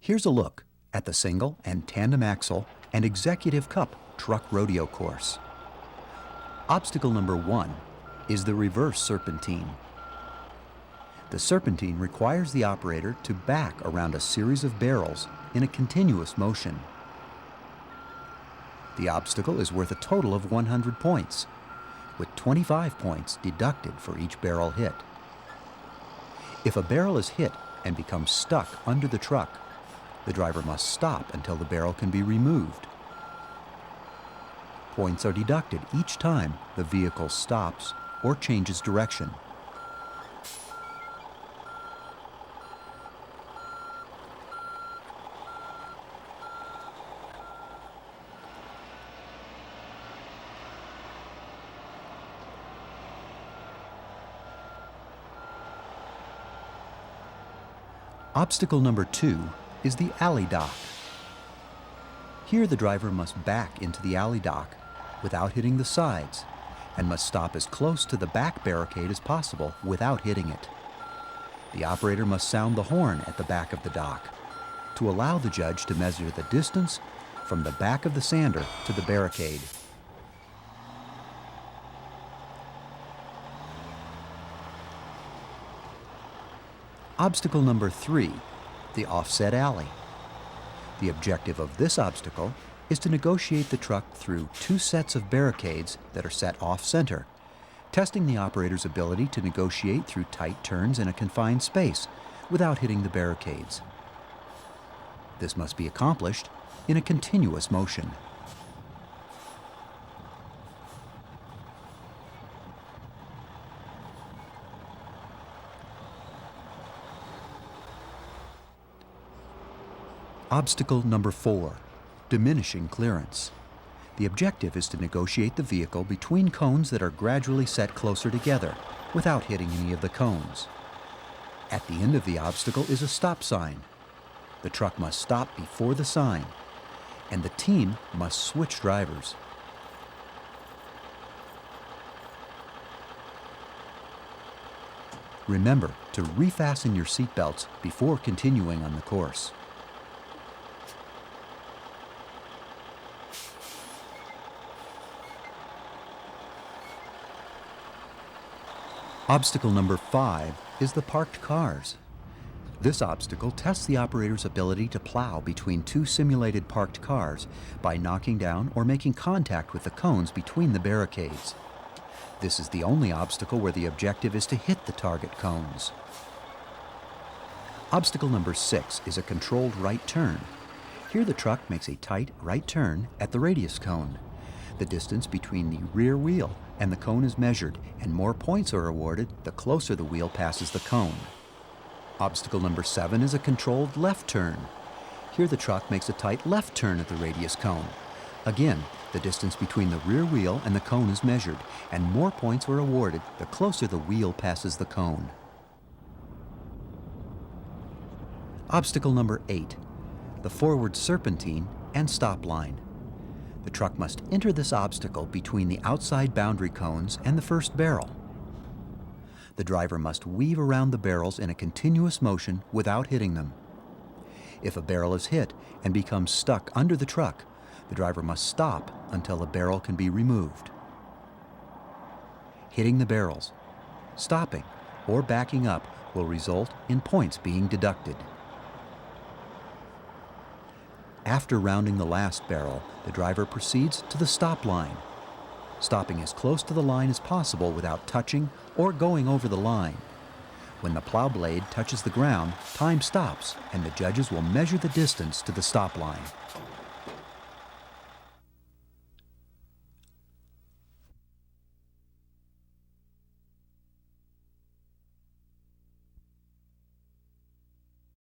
Here's a look at the single and tandem axle and executive cup truck rodeo course. Obstacle number 1 is the reverse serpentine. The serpentine requires the operator to back around a series of barrels in a continuous motion. The obstacle is worth a total of 100 points, with 25 points deducted for each barrel hit. If a barrel is hit and becomes stuck under the truck, the driver must stop until the barrel can be removed. Points are deducted each time the vehicle stops or changes direction. Obstacle number 2 is the alley dock. Here the driver must back into the alley dock without hitting the sides and must stop as close to the back barricade as possible without hitting it. The operator must sound the horn at the back of the dock to allow the judge to measure the distance from the back of the sander to the barricade. Obstacle number 3, the offset alley. The objective of this obstacle is to negotiate the truck through 2 sets of barricades that are set off-center, testing the operator's ability to negotiate through tight turns in a confined space without hitting the barricades. This must be accomplished in a continuous motion. Obstacle number 4, diminishing clearance. The objective is to negotiate the vehicle between cones that are gradually set closer together without hitting any of the cones. At the end of the obstacle is a stop sign. The truck must stop before the sign, and the team must switch drivers. Remember to refasten your seatbelts before continuing on the course. Obstacle number 5 is the parked cars. This obstacle tests the operator's ability to plow between 2 simulated parked cars by knocking down or making contact with the cones between the barricades. This is the only obstacle where the objective is to hit the target cones. Obstacle number 6 is a controlled right turn. Here the truck makes a tight right turn at the radius cone. The distance between the rear wheel and the cone is measured, and more points are awarded the closer the wheel passes the cone. Obstacle number 7 is a controlled left turn. Here the truck makes a tight left turn at the radius cone. Again, the distance between the rear wheel and the cone is measured, and more points are awarded the closer the wheel passes the cone. Obstacle number 8, the forward serpentine and stop line. The truck must enter this obstacle between the outside boundary cones and the first barrel. The driver must weave around the barrels in a continuous motion without hitting them. If a barrel is hit and becomes stuck under the truck, the driver must stop until the barrel can be removed. Hitting the barrels, stopping, or backing up will result in points being deducted. After rounding the last barrel, the driver proceeds to the stop line, stopping as close to the line as possible without touching or going over the line. When the plow blade touches the ground, time stops and the judges will measure the distance to the stop line.